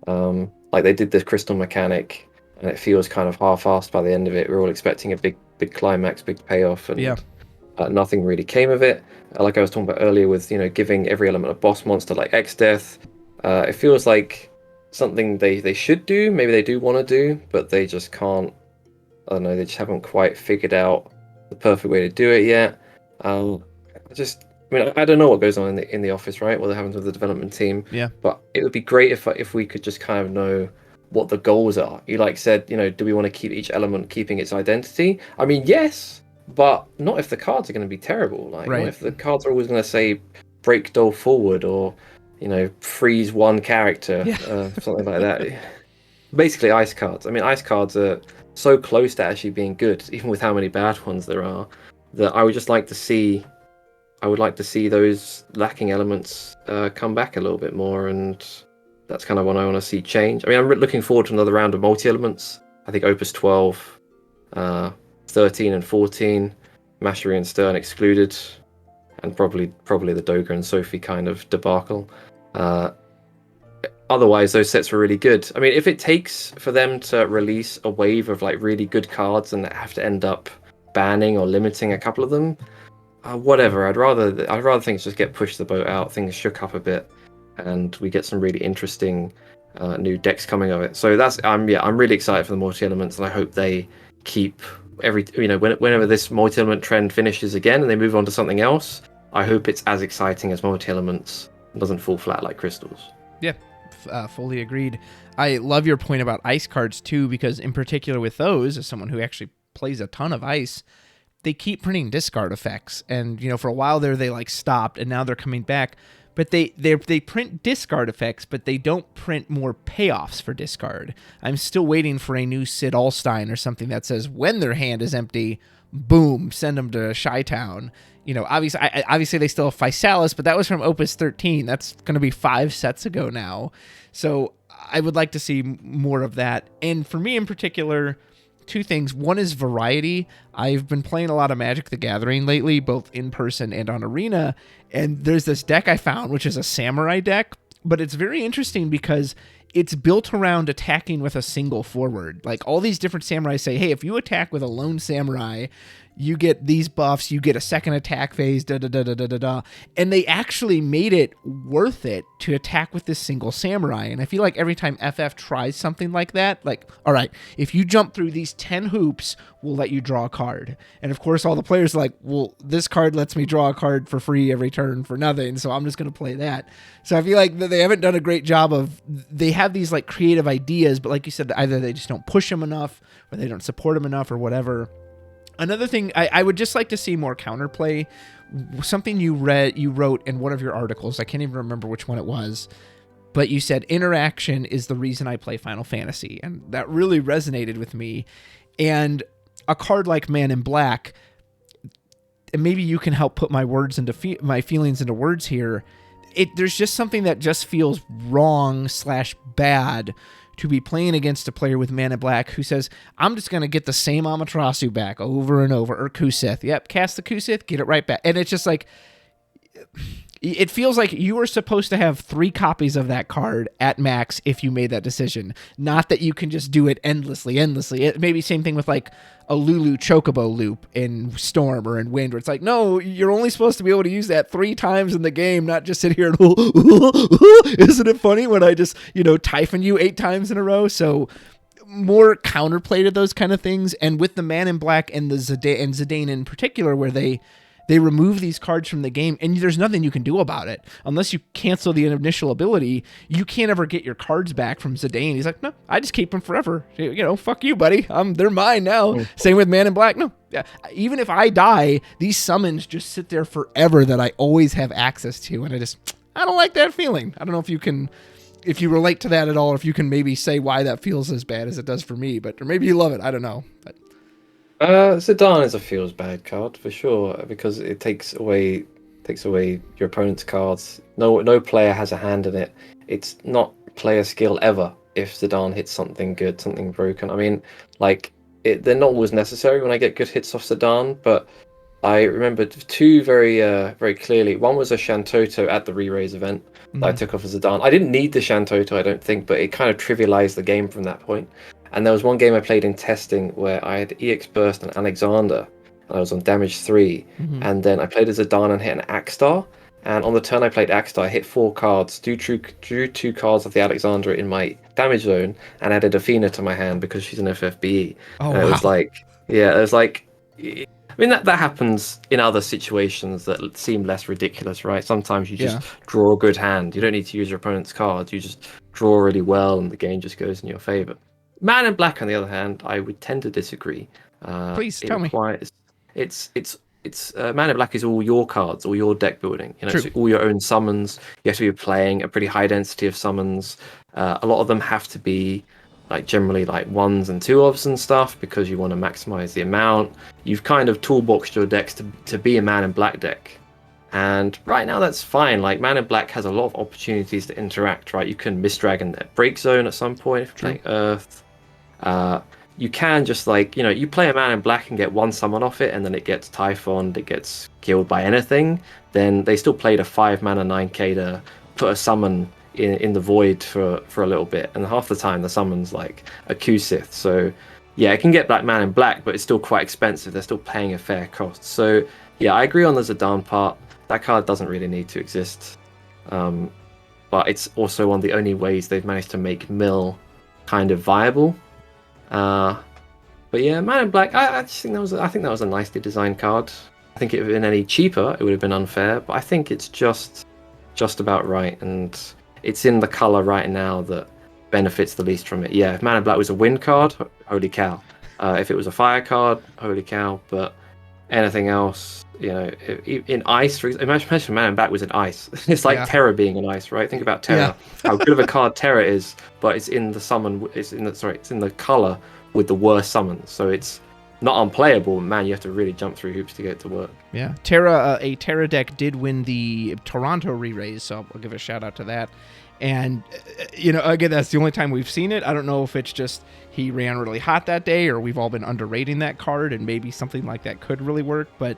Like they did this crystal mechanic, and it feels kind of half-assed by the end of it. We're all expecting a big climax, big payoff, and Yeah. nothing really came of it. Like I was talking about earlier, with giving every element a boss monster like X Death, it feels like something they should do. Maybe they do want to do, but they just can't. I don't know. They just haven't quite figured out the perfect way to do it yet. I don't know what goes on in the office, right? What happens with the development team. Yeah. But it would be great if we could just kind of know what the goals are. You like said, do we want to keep each element keeping its identity? I mean, yes, but not if the cards are going to be terrible. Like, Right. not if the cards are always going to say break doll forward or, freeze one character, Yeah. something like that. Basically, ice cards. I mean, ice cards are so close to actually being good, even with how many bad ones there are, that I would just like to see. I would like to see those lacking elements come back a little bit more, and that's kind of what I want to see change. I mean, I'm looking forward to another round of multi-elements. I think Opus 12, 13 and 14, Mastery and Stern excluded, and probably the Doga and Sophie kind of debacle. Otherwise, those sets were really good. I mean, if it takes for them to release a wave of like really good cards and have to end up banning or limiting a couple of them, whatever. I'd rather things just get pushed the boat out, things shook up a bit, and we get some really interesting new decks coming of it. So I'm really excited for the multi elements, and I hope they keep whenever this multi element trend finishes again and they move on to something else. I hope it's as exciting as multi elements and doesn't fall flat like crystals. Yeah. Fully agreed. I love your point about ice cards too, because in particular with those, as someone who actually plays a ton of ice, they keep printing discard effects, and for a while there they like stopped, and now they're coming back. But they print discard effects, but they don't print more payoffs for discard. I'm still waiting for a new Sid Alstein or something that says when their hand is empty, boom, send them to Chi-Town. Obviously they still have Physalis, but that was from Opus 13. That's going to be 5 sets ago now. So I would like to see more of that. And for me in particular, 2 things. One is variety. I've been playing a lot of Magic the Gathering lately, both in person and on Arena. And there's this deck I found, which is a samurai deck, but it's very interesting because it's built around attacking with a single forward. Like all these different samurais say, hey, if you attack with a lone samurai, you get these buffs, you get a second attack phase, da-da-da-da-da-da. And they actually made it worth it to attack with this single samurai. And I feel like every time FF tries something like that, like, all right, if you jump through these 10 hoops, we'll let you draw a card. And of course, all the players are like, well, this card lets me draw a card for free every turn for nothing, so I'm just going to play that. So I feel like they haven't done a great job of, they have these like creative ideas, but like you said, either they just don't push them enough or they don't support them enough or whatever. Another thing, I would just like to see more counterplay. Something you wrote in one of your articles, I can't even remember which one it was, but you said interaction is the reason I play Final Fantasy, and that really resonated with me. And a card like Man in Black, and maybe you can help put my words into my feelings into words here. There's just something that just feels wrong / bad to be playing against a player with Man in Black who says, I'm just going to get the same Amaterasu back over and over, or Kusith. Yep, cast the Kusith, get it right back. And it's just like, it feels like you were supposed to have 3 copies of that card at max if you made that decision. Not that you can just do it endlessly. It maybe same thing with like a Lulu Chocobo loop in Storm or in Wind, where it's like, no, you're only supposed to be able to use that 3 times in the game, not just sit here and, isn't it funny when I just, Typhon you 8 times in a row? So more counterplay to those kind of things. And with the Man in Black and the Zidane in particular, where they remove these cards from the game, and there's nothing you can do about it. Unless you cancel the initial ability, you can't ever get your cards back from Zidane. He's like, no, I just keep them forever. Fuck you, buddy. They're mine now. Same with Man in Black. No, even if I die, these summons just sit there forever that I always have access to, and I don't like that feeling. I don't know if you relate to that at all, or if you can maybe say why that feels as bad as it does for me, or maybe you love it. I don't know, but. Zidane is a feels bad card for sure, because it takes away your opponent's cards. No player has a hand in it. It's not player skill ever if Zidane hits something good, something broken. I mean, they're not always necessary when I get good hits off Zidane, but I remember 2 very very clearly. One was a Shantoto at the Re-Raise event that I took off as Zidane. I didn't need the Shantoto, I don't think, but it kind of trivialized the game from that point. And there was one game I played in testing where I had EX Burst and Alexander, and I was on damage 3, and then I played as Zidane and hit an Axstar, and on the turn I played Axstar, I hit 4 cards, drew 2 cards of the Alexander in my damage zone, and added Athena to my hand because she's an FFBE. Oh, and it was I mean, that happens in other situations that seem less ridiculous, right? Sometimes you just draw a good hand. You don't need to use your opponent's cards. You just draw really well, and the game just goes in your favor. Man in Black, on the other hand, I would tend to disagree. Please tell me. It's Man in Black is all your cards, all your deck building. True. So all your own summons. You have to be playing a pretty high density of summons. A lot of them have to be generally 1s and 2-ofs and stuff, because you want to maximize the amount. You've kind of toolboxed your decks to be a Man in Black deck. And right now that's fine. Man in Black has a lot of opportunities to interact, right? You can Mist Dragon that Break Zone at some point if you're playing Earth. you can just like, you play a man in black and get one summon off it, and then it gets Typhoned, it gets killed by anything. Then they still played a 5 mana 9k to put a summon in the void for a little bit, and half the time the summon's like a Kusith. So yeah, it can get black man in black, but it's still quite expensive. They're still paying a fair cost. So yeah, I agree on the Zidane part. That card doesn't really need to exist. But it's also one of the only ways they've managed to make mill kind of viable. But yeah, Man in Black. I just think that was a nicely designed card. I think if it had been any cheaper, it would have been unfair. But I think it's just about right, and it's in the color right now that benefits the least from it. Yeah, if Man in Black was a wind card, holy cow. If it was a fire card, holy cow. But anything else, in ice, imagine Man in Black was in ice. It's like Terra being in ice, right? Think about Terra. How good of a card Terra is, but it's in the summon. It's in the color with the worst summons. So it's not unplayable. Man, you have to really jump through hoops to get it to work. Yeah, a Terra deck did win the Toronto re-raise, so I'll give a shout out to that. And, again, that's the only time we've seen it. I don't know if it's just he ran really hot that day, or we've all been underrating that card, and maybe something like that could really work, but...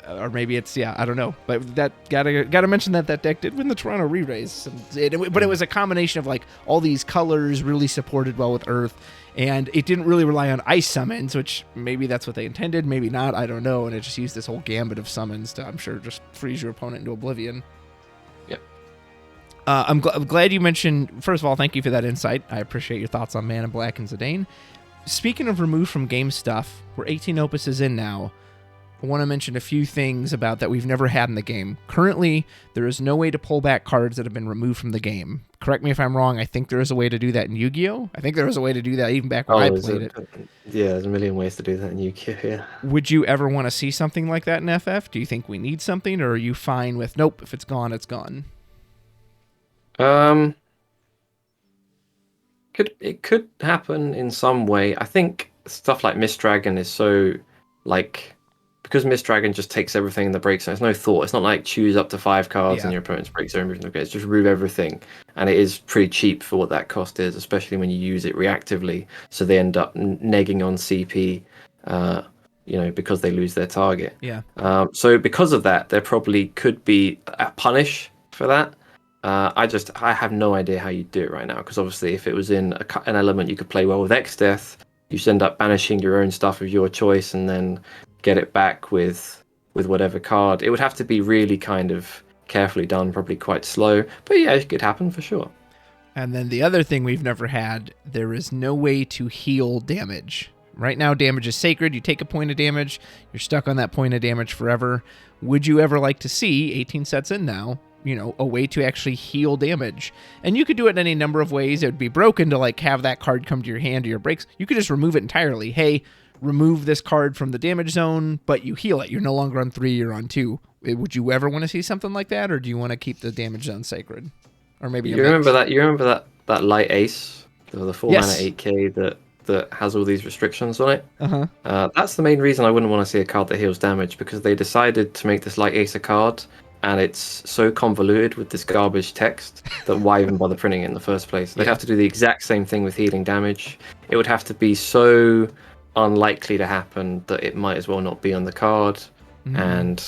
or maybe it's, I don't know. But that gotta mention that deck did win the Toronto re-raise. But it was a combination of, like, all these colors really supported well with Earth, and it didn't really rely on ice summons, which maybe that's what they intended, maybe not, I don't know. And it just used this whole gambit of summons to, I'm sure, just freeze your opponent into oblivion. Yep. I'm glad you mentioned, first of all, thank you for that insight. I appreciate your thoughts on Man in Black and Zidane. Speaking of removed from game stuff, we're 18 Opuses in now. I want to mention a few things about that we've never had in the game. Currently, there is no way to pull back cards that have been removed from the game. Correct me if I'm wrong. I think there is a way to do that in Yu-Gi-Oh! I think there was a way to do that even back when I played it. Yeah, there's a million ways to do that in Yu-Gi-Oh! Yeah. Would you ever want to see something like that in FF? Do you think we need something, or are you fine with, nope, if it's gone, it's gone? It could happen in some way. I think stuff like Mist Dragon is so, like... Because Mist Dragon just takes everything in the break zone. There's no thought. It's not like choose up to 5 cards in your opponent's break zone. It's just remove everything. And it is pretty cheap for what that cost is, especially when you use it reactively. So they end up negging on CP, because they lose their target. Yeah. So because of that, there probably could be a punish for that. I have no idea how you do it right now. Because obviously if it was in an element you could play well with X-Death, you just end up banishing your own stuff of your choice and then get it back with whatever card. It would have to be really kind of carefully done, probably quite slow. But yeah, it could happen for sure. And then the other thing we've never had, there is no way to heal damage. Right now, damage is sacred. You take a point of damage, you're stuck on that point of damage forever. Would you ever like to see, 18 sets in now, a way to actually heal damage? And you could do it in any number of ways. It would be broken to, like, have that card come to your hand or your breaks. You could just remove it entirely. Hey, remove this card from the damage zone, but you heal it. You're no longer on 3, you're on 2. Would you ever want to see something like that, or do you want to keep the damage zone sacred? Or maybe you remember that light ace, the 4 mana 8k that has all these restrictions on it? That's the main reason I wouldn't want to see a card that heals damage, because they decided to make this light ace a card, and it's so convoluted with this garbage text that why even bother printing it in the first place? They'd have to do the exact same thing with healing damage. It would have to be so unlikely to happen that it might as well not be on the card. And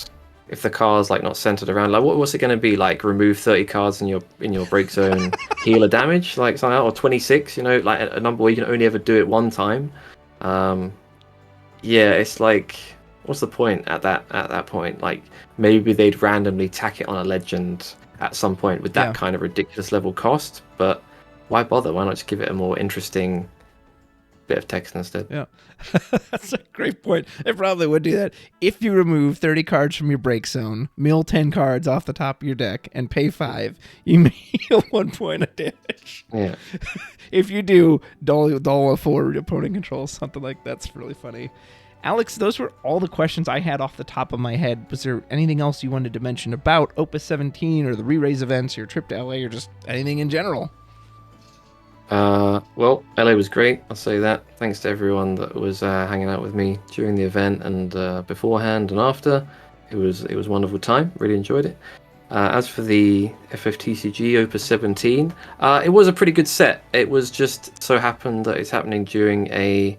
if the card's like not centered around, like what's it going to be, like remove 30 cards in your break zone, heal a damage, like something, or 26, like a number where you can only ever do it one time. It's like, what's the point at that point? Like maybe they'd randomly tack it on a legend at some point with that kind of ridiculous level cost, but why bother? Why not just give it a more interesting bit of text instead? Yeah. That's a great point. It probably would do that. If you remove 30 cards from your break zone, mill 10 cards off the top of your deck, and pay 5, you may heal 1 point of damage. Yeah. If you do, Dollar 4 opponent control, something like that's really funny. Alex, those were all the questions I had off the top of my head. Was there anything else you wanted to mention about Opus 17 or the re-raise events, your trip to LA, or just anything in general? Well, LA was great, I'll say that. Thanks to everyone that was hanging out with me during the event and beforehand and after. It was a wonderful time, really enjoyed it. As for the FFTCG Opus 17, it was a pretty good set. It was just so happened that it's happening during a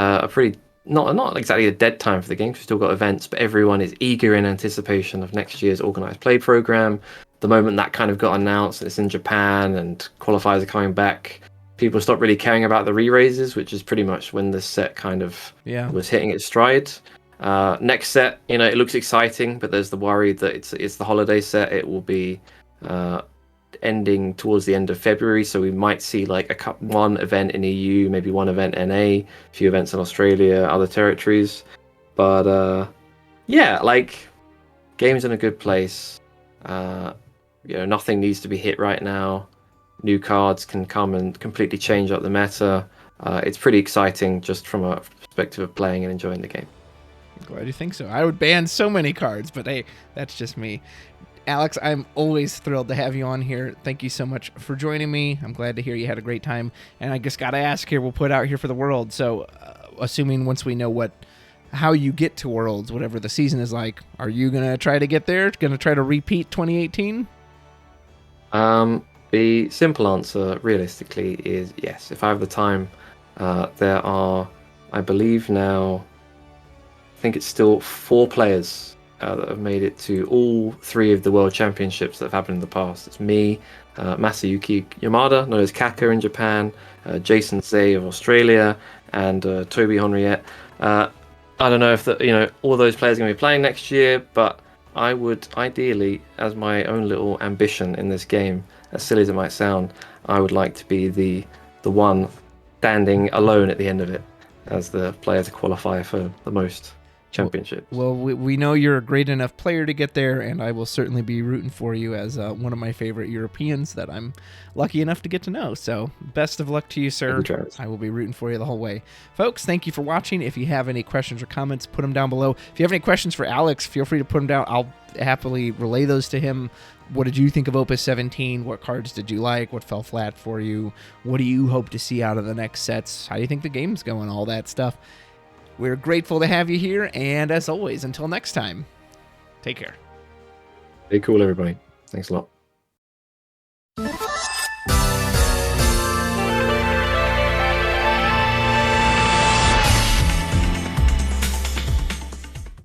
a pretty not exactly a dead time for the game, 'cause we've still got events, but everyone is eager in anticipation of next year's organized play program. The moment that kind of got announced, it's in Japan and qualifiers are coming back, people stopped really caring about the re-raises, which is pretty much when this set kind of was hitting its stride. Next set, it looks exciting, but there's the worry that it's the holiday set. It will be ending towards the end of February, so we might see like one event in EU, maybe one event NA, a few events in Australia, other territories. But yeah, like, game's in a good place. Nothing needs to be hit right now. New cards can come and completely change up the meta. It's pretty exciting just from a perspective of playing and enjoying the game. Glad you think so. I would ban so many cards, but hey, that's just me. Alex, I'm always thrilled to have you on here. Thank you so much for joining me. I'm glad to hear you had a great time. And I just got to ask here, we'll put out here for the World. So assuming once we know how you get to Worlds, whatever the season is like, are you going to try to get there? Going to try to repeat 2018? The simple answer, realistically, is yes. If I have the time, there are, I believe now, I think it's still 4 players that have made it to all 3 of the World Championships that have happened in the past. It's me, Masayuki Yamada, known as Kaka in Japan, Jason Zay of Australia, and Toby Henriette. I don't know if all those players are going to be playing next year, but I would ideally, as my own little ambition in this game, as silly as it might sound, I would like to be the one standing alone at the end of it as the player to qualify for the most championships. Well, we know you're a great enough player to get there, and I will certainly be rooting for you as one of my favorite Europeans that I'm lucky enough to get to know. So best of luck to you, sir. I will be rooting for you the whole way. Folks, thank you for watching. If you have any questions or comments, put them down below. If you have any questions for Alex, feel free to put them down. I'll happily relay those to him. What did you think of Opus 17? What cards did you like? What fell flat for you? What do you hope to see out of the next sets? How do you think the game's going? All that stuff. We're grateful to have you here, and as always, until next time, take care. Stay cool, everybody. Thanks a lot.